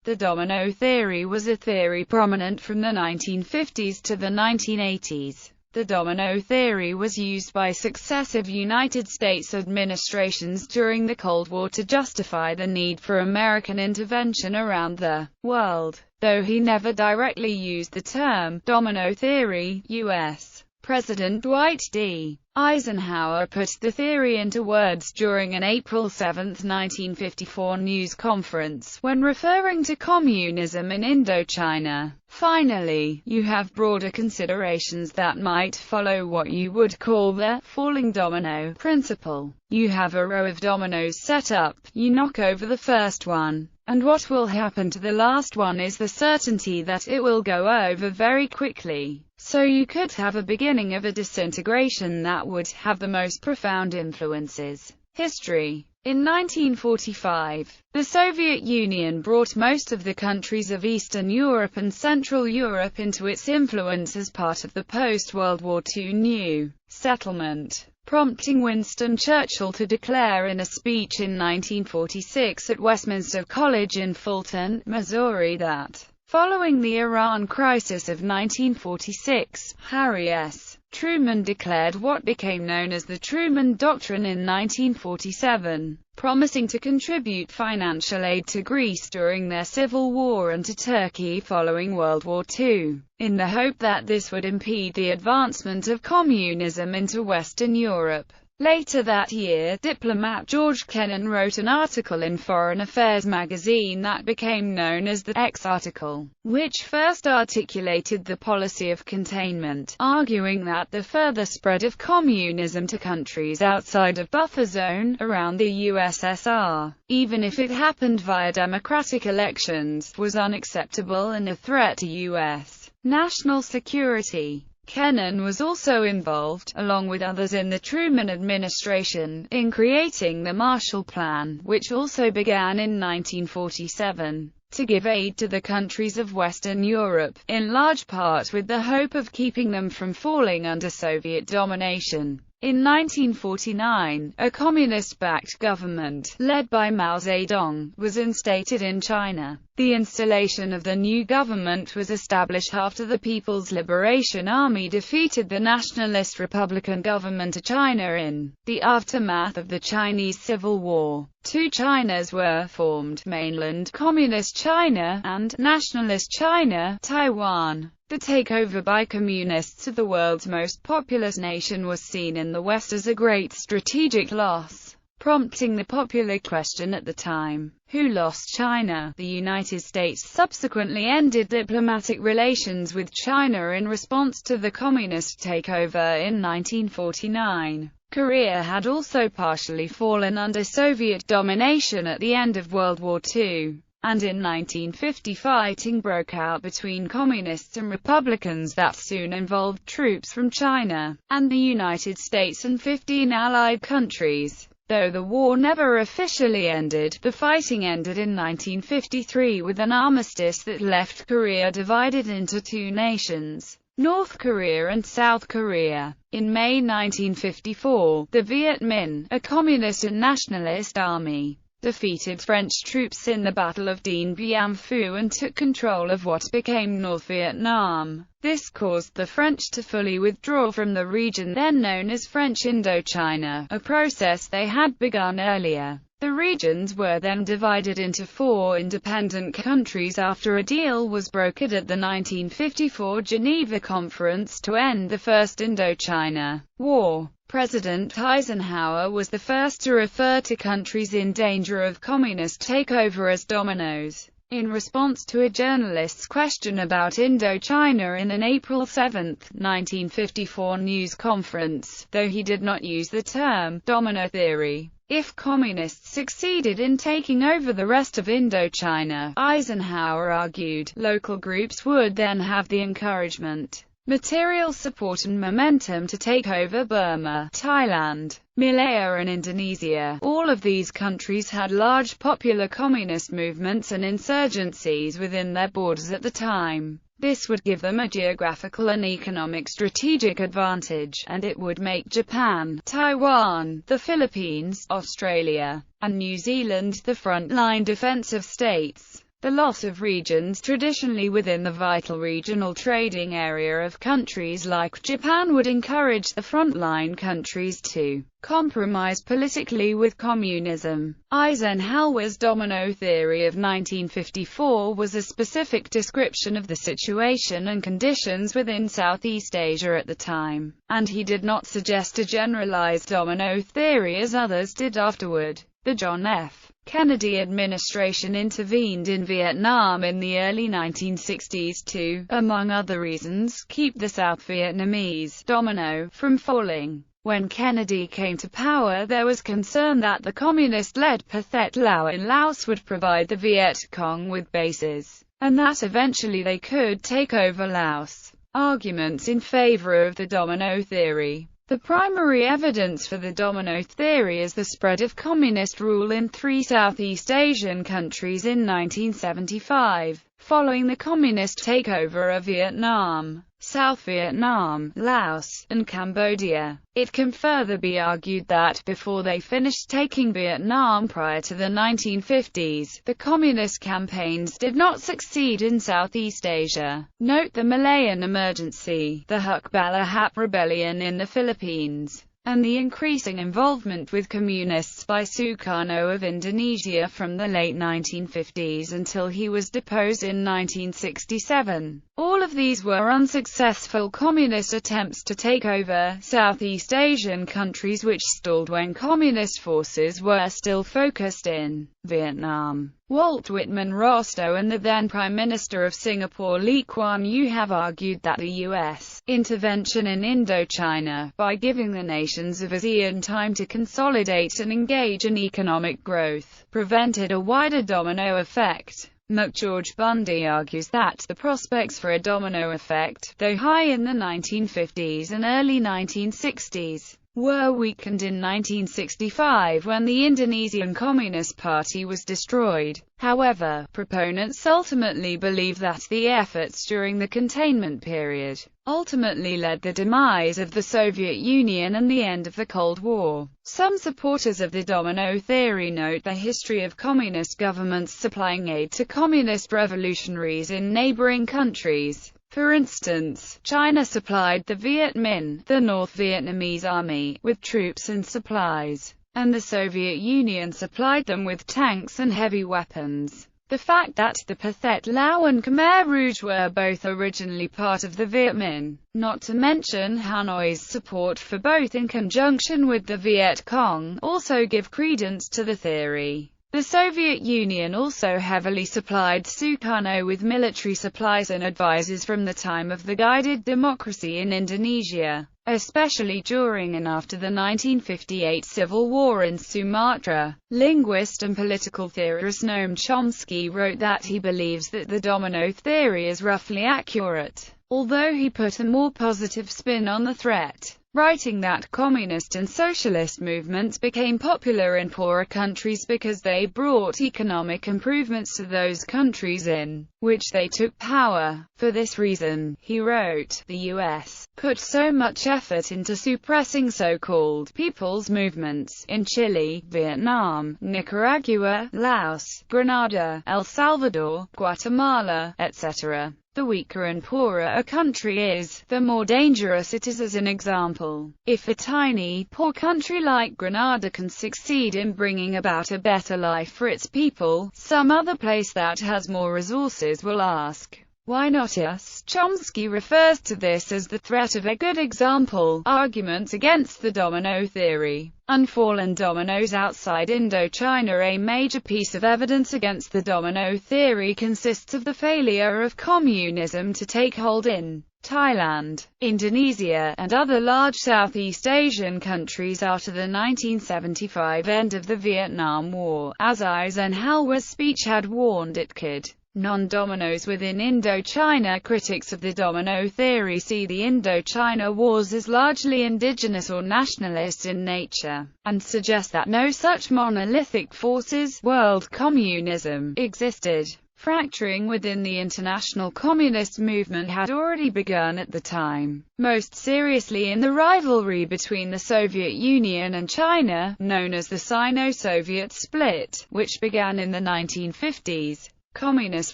The domino theory was a theory prominent from the 1950s to the 1980s. The domino theory was used by successive United States administrations during the Cold War to justify the need for American intervention around the world. Though he never directly used the term domino theory, U.S. President Dwight D. Eisenhower put the theory into words during an April 7, 1954 news conference, when referring to communism in Indochina. Finally, you have broader considerations that might follow what you would call the falling domino principle. You have a row of dominoes set up, you knock over the first one, and what will happen to the last one is the certainty that it will go over very quickly. So you could have a beginning of a disintegration that would have the most profound influences. History. In 1945, the Soviet Union brought most of the countries of Eastern Europe and Central Europe into its influence as part of the post-World War II New Settlement, prompting Winston Churchill to declare in a speech in 1946 at Westminster College in Fulton, Missouri that, following the Iran crisis of 1946, Harry S. Truman declared what became known as the Truman Doctrine in 1947, promising to contribute financial aid to Greece during their civil war and to Turkey following World War II, in the hope that this would impede the advancement of communism into Western Europe. Later that year, diplomat George Kennan wrote an article in Foreign Affairs magazine that became known as the X article, which first articulated the policy of containment, arguing that the further spread of communism to countries outside of buffer zone around the USSR, even if it happened via democratic elections, was unacceptable and a threat to U.S. national security. Kennan was also involved, along with others in the Truman administration, in creating the Marshall Plan, which also began in 1947, to give aid to the countries of Western Europe, in large part with the hope of keeping them from falling under Soviet domination. In 1949, a communist-backed government, led by Mao Zedong, was instated in China. The installation of the new government was established after the People's Liberation Army defeated the nationalist Republican government of China in the aftermath of the Chinese Civil War. Two Chinas were formed: mainland Communist China and nationalist China, Taiwan. The takeover by communists of the world's most populous nation was seen in the West as a great strategic loss, prompting the popular question at the time: who lost China? The United States subsequently ended diplomatic relations with China in response to the communist takeover in 1949. Korea had also partially fallen under Soviet domination at the end of World War II. And in 1950 fighting broke out between communists and republicans that soon involved troops from China and the United States and 15 allied countries. Though the war never officially ended, the fighting ended in 1953 with an armistice that left Korea divided into two nations, North Korea and South Korea. In May 1954, the Viet Minh, a communist and nationalist army, defeated French troops in the Battle of Dien Bien Phu and took control of what became North Vietnam. This caused the French to fully withdraw from the region then known as French Indochina, a process they had begun earlier. The regions were then divided into 4 independent countries after a deal was brokered at the 1954 Geneva Conference to end the First Indochina War. President Eisenhower was the first to refer to countries in danger of communist takeover as dominoes. In response to a journalist's question about Indochina in an April 7, 1954 news conference, though he did not use the term domino theory, if communists succeeded in taking over the rest of Indochina, Eisenhower argued, local groups would then have the encouragement, material support and momentum to take over Burma, Thailand, Malaya and Indonesia. All of these countries had large popular communist movements and insurgencies within their borders at the time. This would give them a geographical and economic strategic advantage, and it would make Japan, Taiwan, the Philippines, Australia, and New Zealand the front-line defensive states. The loss of regions traditionally within the vital regional trading area of countries like Japan would encourage the frontline countries to compromise politically with communism. Eisenhower's domino theory of 1954 was a specific description of the situation and conditions within Southeast Asia at the time, and he did not suggest a generalized domino theory as others did afterward. The John F. Kennedy administration intervened in Vietnam in the early 1960s to, among other reasons, keep the South Vietnamese domino from falling. When Kennedy came to power, there was concern that the communist-led Pathet Lao in Laos would provide the Viet Cong with bases, and that eventually they could take over Laos. Arguments in favor of the domino theory. The primary evidence for the domino theory is the spread of communist rule in 3 Southeast Asian countries in 1975, following the communist takeover of Vietnam, South Vietnam, Laos, and Cambodia. It can further be argued that, before they finished taking Vietnam prior to the 1950s, the communist campaigns did not succeed in Southeast Asia. Note the Malayan Emergency, the Hukbalahap Rebellion in the Philippines, and the increasing involvement with communists by Sukarno of Indonesia from the late 1950s until he was deposed in 1967. All of these were unsuccessful communist attempts to take over Southeast Asian countries which stalled when communist forces were still focused in Vietnam. Walt Whitman Rostow and the then Prime Minister of Singapore Lee Kuan Yew have argued that the U.S. intervention in Indochina, by giving the nations of ASEAN time to consolidate and engage in economic growth, prevented a wider domino effect. McGeorge Bundy argues that the prospects for a domino effect, though high in the 1950s and early 1960s, were weakened in 1965 when the Indonesian Communist Party was destroyed. However, proponents ultimately believe that the efforts during the containment period ultimately led the demise of the Soviet Union and the end of the Cold War. Some supporters of the domino theory note the history of communist governments supplying aid to communist revolutionaries in neighboring countries. For instance, China supplied the Viet Minh, the North Vietnamese army, with troops and supplies, and the Soviet Union supplied them with tanks and heavy weapons. The fact that the Pathet Lao and Khmer Rouge were both originally part of the Viet Minh, not to mention Hanoi's support for both in conjunction with the Viet Cong, also give credence to the theory. The Soviet Union also heavily supplied Sukarno with military supplies and advisors from the time of the guided democracy in Indonesia, especially during and after the 1958 civil war in Sumatra. Linguist and political theorist Noam Chomsky wrote that he believes that the domino theory is roughly accurate, although he put a more positive spin on the threat, writing that communist and socialist movements became popular in poorer countries because they brought economic improvements to those countries in which they took power. For this reason, he wrote, the U.S. put so much effort into suppressing so-called people's movements in Chile, Vietnam, Nicaragua, Laos, Grenada, El Salvador, Guatemala, etc. The weaker and poorer a country is, the more dangerous it is. As an example, if a tiny, poor country like Grenada can succeed in bringing about a better life for its people, some other place that has more resources will ask, why not us? Chomsky refers to this as the threat of a good example. Arguments against the domino theory. Unfallen dominoes outside Indochina. A major piece of evidence against the domino theory consists of the failure of communism to take hold in Thailand, Indonesia, and other large Southeast Asian countries after the 1975 end of the Vietnam War, as Eisenhower's speech had warned it could. Non-dominos within Indochina. Critics of the domino theory see the Indochina wars as largely indigenous or nationalist in nature, and suggest that no such monolithic forces, world communism, existed. Fracturing within the international communist movement had already begun at the time, most seriously in the rivalry between the Soviet Union and China, known as the Sino-Soviet split, which began in the 1950s. Communist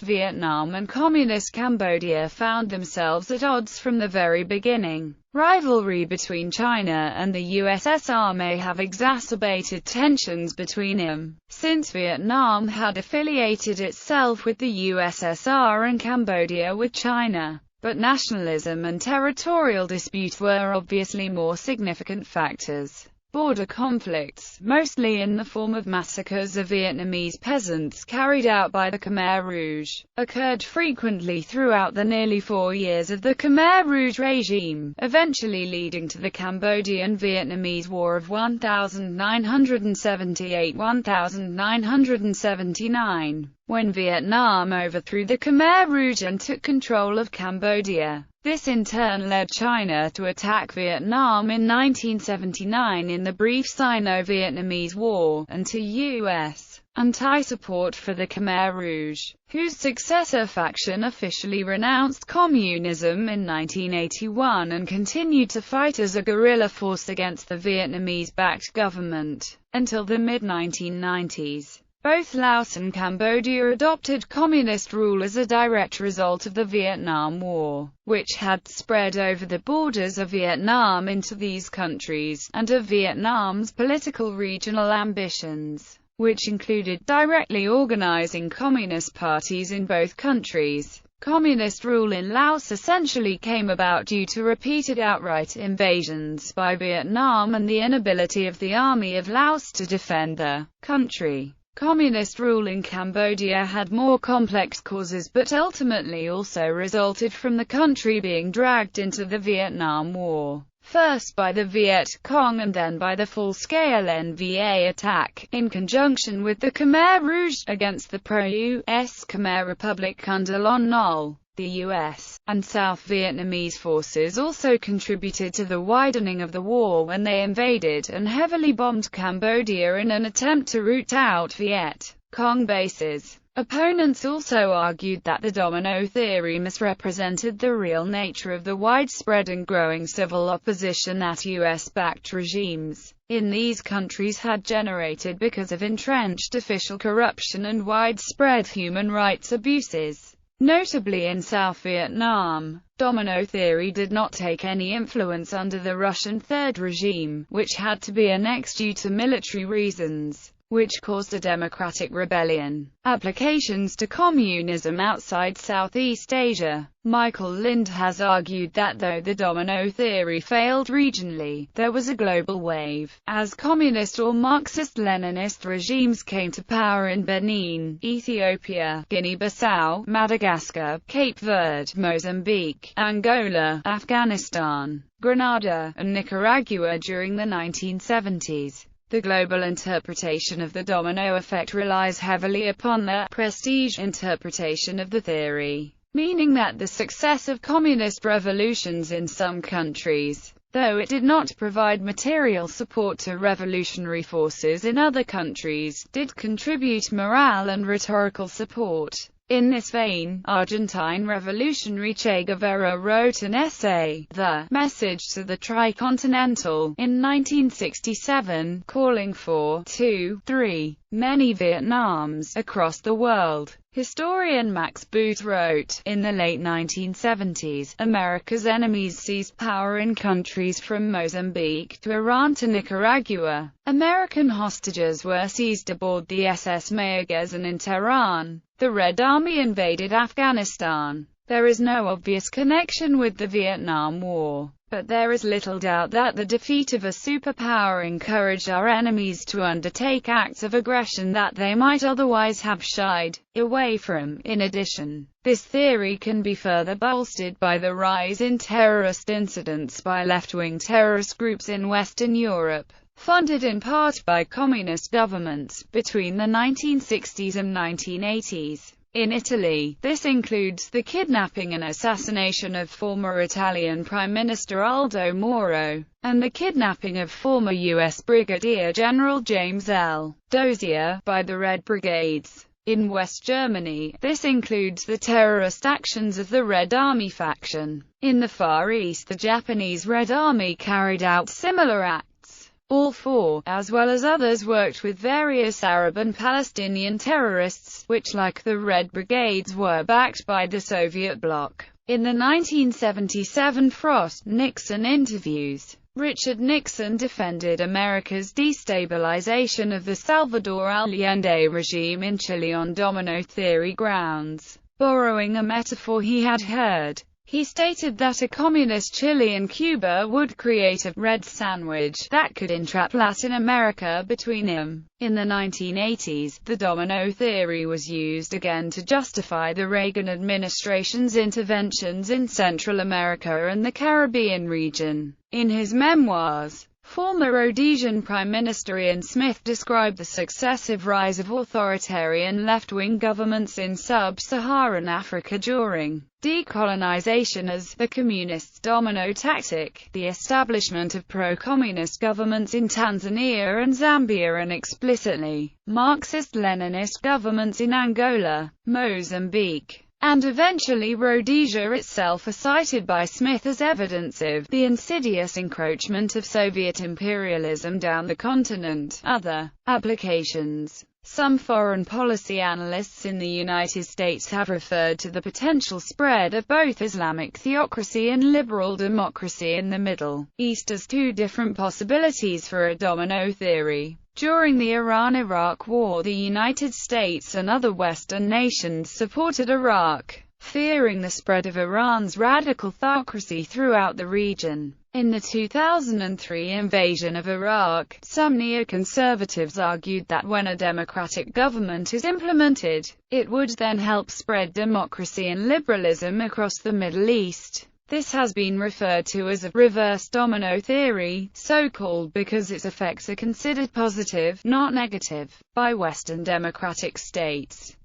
Vietnam and Communist Cambodia found themselves at odds from the very beginning. Rivalry between China and the USSR may have exacerbated tensions between them, since Vietnam had affiliated itself with the USSR and Cambodia with China. But nationalism and territorial dispute were obviously more significant factors. Border conflicts, mostly in the form of massacres of Vietnamese peasants carried out by the Khmer Rouge, occurred frequently throughout the nearly 4 years of the Khmer Rouge regime, eventually leading to the Cambodian-Vietnamese War of 1978–1979, when Vietnam overthrew the Khmer Rouge and took control of Cambodia. This in turn led China to attack Vietnam in 1979 in the brief Sino-Vietnamese War, and to U.S. anti-support for the Khmer Rouge, whose successor faction officially renounced communism in 1981 and continued to fight as a guerrilla force against the Vietnamese-backed government, until the mid-1990s. Both Laos and Cambodia adopted communist rule as a direct result of the Vietnam War, which had spread over the borders of Vietnam into these countries, and of Vietnam's political regional ambitions, which included directly organizing communist parties in both countries. Communist rule in Laos essentially came about due to repeated outright invasions by Vietnam and the inability of the army of Laos to defend the country. Communist rule in Cambodia had more complex causes but ultimately also resulted from the country being dragged into the Vietnam War, first by the Viet Cong and then by the full-scale NVA attack, in conjunction with the Khmer Rouge, against the pro-US Khmer Republic under Lon Nol. The US and South Vietnamese forces also contributed to the widening of the war when they invaded and heavily bombed Cambodia in an attempt to root out Viet Cong bases. Opponents also argued that the Domino Theory misrepresented the real nature of the widespread and growing civil opposition that US-backed regimes in these countries had generated because of entrenched official corruption and widespread human rights abuses. Notably in South Vietnam, Domino Theory did not take any influence under the Russian Third Regime, which had to be annexed due to military reasons, which caused a democratic rebellion. Applications to communism outside Southeast Asia. Michael Lind has argued that though the Domino Theory failed regionally, there was a global wave, as communist or Marxist-Leninist regimes came to power in Benin, Ethiopia, Guinea-Bissau, Madagascar, Cape Verde, Mozambique, Angola, Afghanistan, Grenada, and Nicaragua during the 1970s. The global interpretation of the domino effect relies heavily upon the prestige interpretation of the theory, meaning that the success of communist revolutions in some countries, though it did not provide material support to revolutionary forces in other countries, did contribute morale and rhetorical support. In this vein, Argentine revolutionary Che Guevara wrote an essay, The Message to the Tricontinental, in 1967, calling for 2-3 many Vietnams across the world. Historian Max Boot wrote, in the late 1970s, America's enemies seized power in countries from Mozambique to Iran to Nicaragua. American hostages were seized aboard the SS Mayaguezan in Tehran. The Red Army invaded Afghanistan. There is no obvious connection with the Vietnam War, but there is little doubt that the defeat of a superpower encouraged our enemies to undertake acts of aggression that they might otherwise have shied away from. In addition, this theory can be further bolstered by the rise in terrorist incidents by left-wing terrorist groups in Western Europe, funded in part by communist governments, between the 1960s and 1980s. In Italy, this includes the kidnapping and assassination of former Italian Prime Minister Aldo Moro, and the kidnapping of former U.S. Brigadier General James L. Dozier by the Red Brigades. In West Germany, this includes the terrorist actions of the Red Army faction. In the Far East, the Japanese Red Army carried out similar acts. All four, as well as others, worked with various Arab and Palestinian terrorists, which, like the Red Brigades, were backed by the Soviet bloc. In the 1977 Frost-Nixon interviews, Richard Nixon defended America's destabilization of the Salvador Allende regime in Chile on domino theory grounds. Borrowing a metaphor he had heard, he stated that a communist Chile and Cuba would create a red sandwich that could entrap Latin America between them. In the 1980s, the domino theory was used again to justify the Reagan administration's interventions in Central America and the Caribbean region. In his memoirs, former Rhodesian Prime Minister Ian Smith described the successive rise of authoritarian left-wing governments in sub-Saharan Africa during decolonization as the communists' domino tactic, the establishment of pro-communist governments in Tanzania and Zambia, and explicitly Marxist-Leninist governments in Angola, Mozambique, and eventually Rhodesia itself, are cited by Smith as evidence of the insidious encroachment of Soviet imperialism down the continent. Other applications. Some foreign policy analysts in the United States have referred to the potential spread of both Islamic theocracy and liberal democracy in the Middle East as two different possibilities for a domino theory. During the Iran-Iraq War, the United States and other Western nations supported Iraq, fearing the spread of Iran's radical theocracy throughout the region. In the 2003 invasion of Iraq, some neoconservatives argued that when a democratic government is implemented, it would then help spread democracy and liberalism across the Middle East. This has been referred to as a reverse domino theory, so-called because its effects are considered positive, not negative, by Western democratic states.